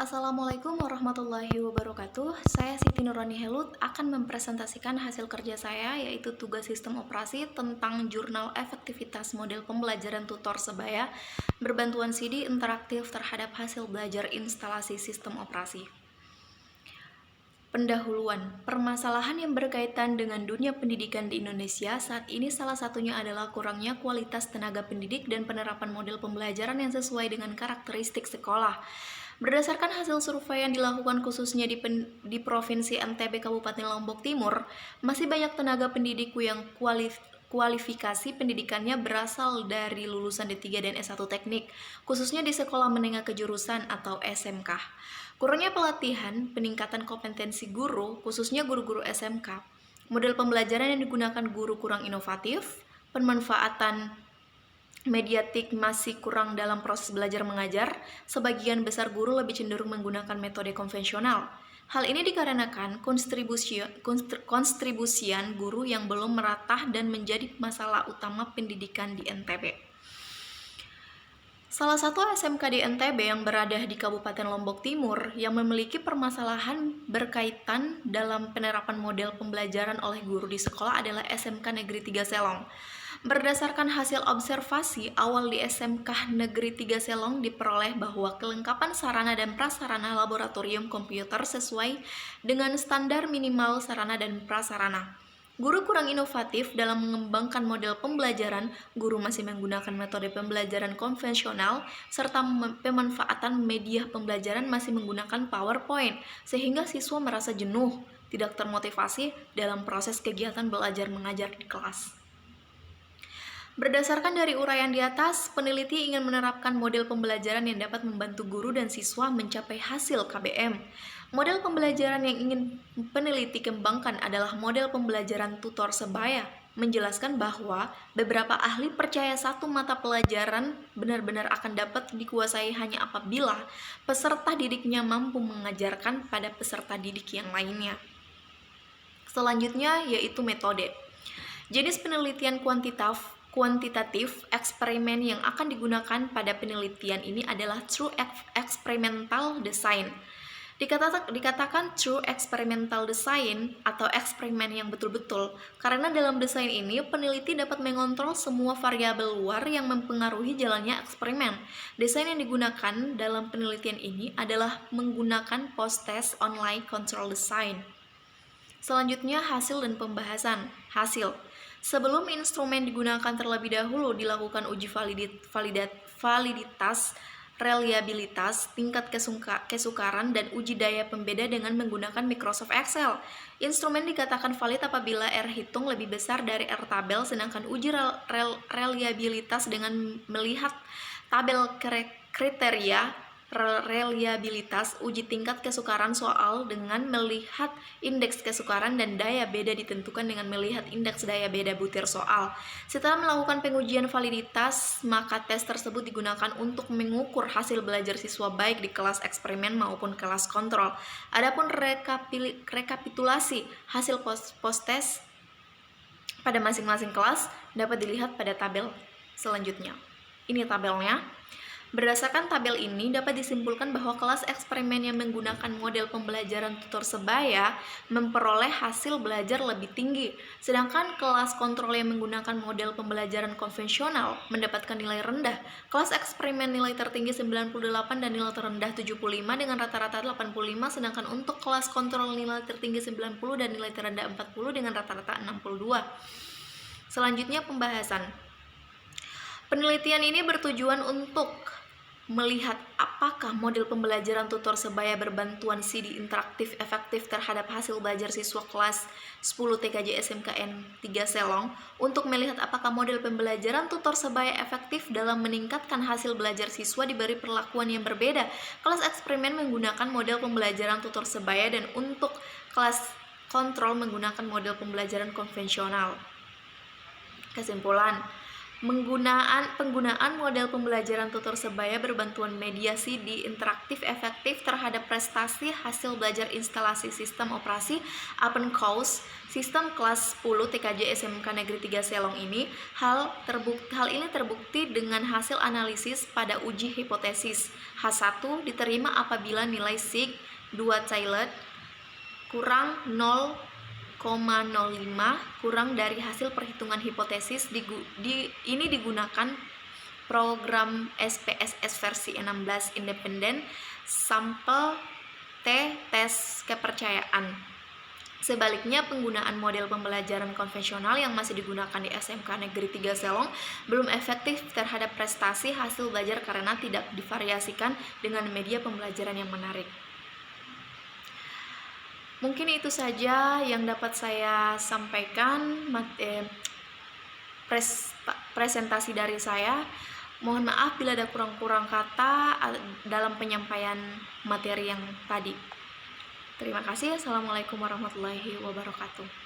Assalamualaikum warahmatullahi wabarakatuh. Saya Siti Nurani Helut akan mempresentasikan hasil kerja saya, yaitu tugas sistem operasi tentang jurnal efektivitas model pembelajaran tutor sebaya berbantuan CD interaktif terhadap hasil belajar instalasi sistem operasi. Pendahuluan, permasalahan yang berkaitan dengan dunia pendidikan di Indonesia saat ini salah satunya adalah kurangnya kualitas tenaga pendidik dan penerapan model pembelajaran yang sesuai dengan karakteristik sekolah. Berdasarkan hasil survei yang dilakukan khususnya di Provinsi NTB Kabupaten Lombok Timur, masih banyak tenaga pendidikku yang kualifikasi pendidikannya berasal dari lulusan D3 dan S1 teknik, khususnya di sekolah menengah kejurusan atau SMK. Kurangnya pelatihan, peningkatan kompetensi guru, khususnya guru-guru SMK, model pembelajaran yang digunakan guru kurang inovatif, pemanfaatan mediatik masih kurang dalam proses belajar mengajar, sebagian besar guru lebih cenderung menggunakan metode konvensional. Hal ini dikarenakan konstribusian guru yang belum merata dan menjadi masalah utama pendidikan di NTB. Salah satu SMK di NTB yang berada di Kabupaten Lombok Timur yang memiliki permasalahan berkaitan dalam penerapan model pembelajaran oleh guru di sekolah adalah SMK Negeri 3 Selong. Berdasarkan hasil observasi awal di SMK Negeri 3 Selong diperoleh bahwa kelengkapan sarana dan prasarana laboratorium komputer sesuai dengan standar minimal sarana dan prasarana. Guru kurang inovatif dalam mengembangkan model pembelajaran, guru masih menggunakan metode pembelajaran konvensional, serta pemanfaatan media pembelajaran masih menggunakan PowerPoint, sehingga siswa merasa jenuh, tidak termotivasi dalam proses kegiatan belajar mengajar di kelas. Berdasarkan dari uraian di atas, peneliti ingin menerapkan model pembelajaran yang dapat membantu guru dan siswa mencapai hasil KBM. Model pembelajaran yang ingin peneliti kembangkan adalah model pembelajaran tutor sebaya, menjelaskan bahwa beberapa ahli percaya satu mata pelajaran benar-benar akan dapat dikuasai hanya apabila peserta didiknya mampu mengajarkan pada peserta didik yang lainnya. Selanjutnya yaitu metode. Jenis penelitian kuantitatif eksperimen yang akan digunakan pada penelitian ini adalah True Experimental Design. Dikatakan True Experimental Design atau eksperimen yang betul-betul karena dalam desain ini peneliti dapat mengontrol semua variabel luar yang mempengaruhi jalannya eksperimen. Desain yang digunakan dalam penelitian ini adalah menggunakan post-test online control design. Selanjutnya hasil dan pembahasan. Hasil. Sebelum instrumen digunakan terlebih dahulu dilakukan uji validitas, reliabilitas, tingkat kesukaran, dan uji daya pembeda dengan menggunakan Microsoft Excel. Instrumen dikatakan valid apabila R hitung lebih besar dari R tabel, sedangkan uji reliabilitas dengan melihat tabel kriteria reliabilitas, uji tingkat kesukaran soal dengan melihat indeks kesukaran dan daya beda ditentukan dengan melihat indeks daya beda butir soal. Setelah melakukan pengujian validitas, maka tes tersebut digunakan untuk mengukur hasil belajar siswa baik di kelas eksperimen maupun kelas kontrol. Adapun rekapitulasi hasil post-tes pada masing-masing kelas dapat dilihat pada tabel selanjutnya. Ini tabelnya. Berdasarkan tabel ini dapat disimpulkan bahwa kelas eksperimen yang menggunakan model pembelajaran tutor sebaya memperoleh hasil belajar lebih tinggi, sedangkan kelas kontrol yang menggunakan model pembelajaran konvensional mendapatkan nilai rendah. Kelas eksperimen nilai tertinggi 98 dan nilai terendah 75 dengan rata-rata 85, sedangkan untuk kelas kontrol nilai tertinggi 90 dan nilai terendah 40 dengan rata-rata 62. Selanjutnya pembahasan. Penelitian ini bertujuan untuk melihat apakah model pembelajaran tutor sebaya berbantuan CD interaktif efektif terhadap hasil belajar siswa kelas 10 TKJ SMKN 3 Selong, untuk melihat apakah model pembelajaran tutor sebaya efektif dalam meningkatkan hasil belajar siswa diberi perlakuan yang berbeda. Kelas eksperimen menggunakan model pembelajaran tutor sebaya dan untuk kelas kontrol menggunakan model pembelajaran konvensional. Kesimpulan, Penggunaan model pembelajaran tutor sebaya berbantuan mediasi di interaktif efektif terhadap prestasi hasil belajar instalasi sistem operasi Open Course sistem kelas 10 TKJ SMK Negeri 3 Selong ini. Hal ini terbukti dengan hasil analisis pada uji hipotesis. H1 diterima apabila nilai sig 2 child kurang 0,05 kurang dari hasil perhitungan hipotesis. Ini digunakan program SPSS versi 16 independen sampel tes kepercayaan. Sebaliknya, penggunaan model pembelajaran konvensional yang masih digunakan di SMK Negeri 3 Selong belum efektif terhadap prestasi hasil belajar karena tidak divariasikan dengan media pembelajaran yang menarik. Mungkin itu saja yang dapat saya sampaikan presentasi dari saya. Mohon maaf bila ada kurang-kurang kata dalam penyampaian materi yang tadi. Terima kasih. Assalamualaikum warahmatullahi wabarakatuh.